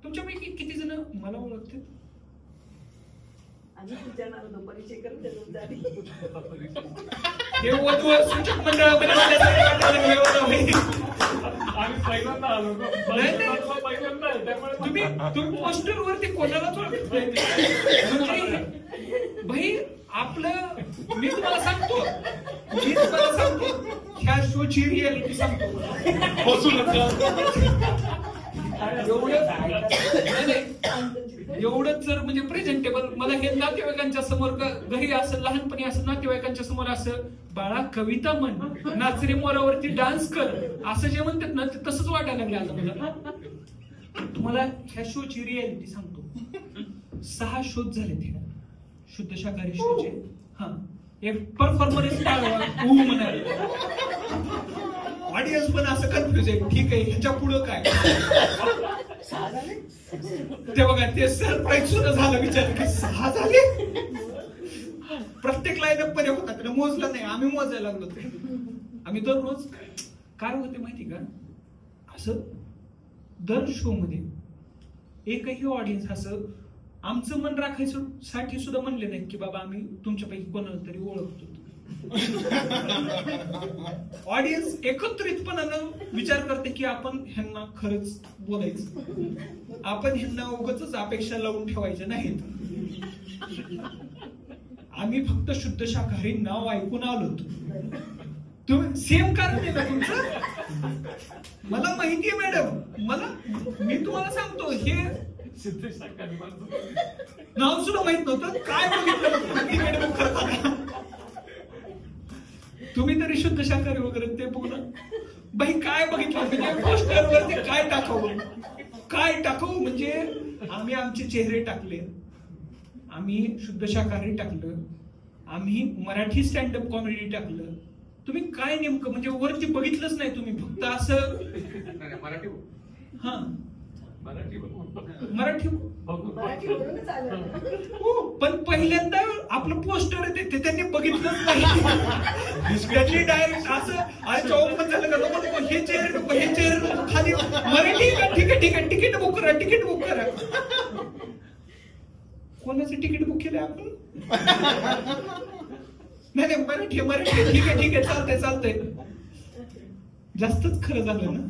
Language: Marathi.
तुमच्यापैकी किती जण मला ओळखते? हे वधू सूचक मंडळामध्ये तुम्ही पोस्टरवरती कोणालाच ओळखत नाही. भाई आपलं मी तुम्हाला सांगतो ह्या शोची रियालिटी सांगतो. एवढंच जर म्हणजे प्रेझेंटेबल मला हे नातेवाईकांच्या समोर घरी असं लहानपणी असं नातेवाईकांच्या समोर असं बाळा कविता म्हण, नाचरे मोरावरती डान्स कर असं जे म्हणतात ना ते तसंच वाटायला लागलं मला. तुम्हाला ह्या शोची रियालिटी सांगतो. 6 शोध झाले ह्या शुद्ध शाकाहारी शोचे. हा एक परफॉर्मन्स म्हणाले. ऑडियन्स पण असं कन्फ्युज आहे. ठीक आहे ह्याच्या पुढं काय ते बघा ते सरप्राईज सुद्धा झालं. विचार की 6 झाले. प्रत्येक लाईनअप मध्ये होता त्याने मोजलं नाही. आम्ही मोजायला लागलो. आम्ही दररोज काय होते माहिती का असं दर शो मध्ये एकही ऑडियन्स असं आमचं मन राखायचं साठी सुद्धा म्हणले नाही की बाबा आम्ही तुमच्यापैकी कोणाला तरी ओळखतो. ऑडियन्स एकत्रितपणानं विचार करते की आपण ह्यांना खरंच बोलायचं, आपण ह्यांना उगाचच अपेक्षा लावून ठेवायच्या नाहीत. आम्ही फक्त शुद्ध शाकाहारी नाव ऐकून आलो. तुम्ही सेम कारण आहे ना तुमचं? मला माहितीये मॅडम. मी तुम्हाला सांगतो हे नाव सुद्धा माहित नव्हतं. काय बघितलं तुम्ही तरी शुद्ध शाकाहारी वगैरे ते बोला. बाई काय बघितलं म्हणजे पोस्टरवरती काय टाकावं म्हणजे आम्ही आमचे चेहरे टाकले, आम्ही शुद्ध शाकाहारी टाकलं, आम्ही मराठी स्टँडअप कॉमेडी टाकलं. तुम्ही काय नेमकं म्हणजे वरती बघितलंच नाही तुम्ही, फक्त असं मराठी. हा मराठी पण पहिल्यांदा आपलं पोस्टर ते त्यांनी बघितलंच नाही. त्यांनी डायरेक्ट असं चौक झालं का हे चेहरे नको हे चेहरे नको खाली मराठी. ठीक आहे तिकीट बुक करा. कोणाचं तिकीट बुक केलंय आपण? नाही मराठी. ठीक आहे चालतंय. जास्तच खरं झालं ना.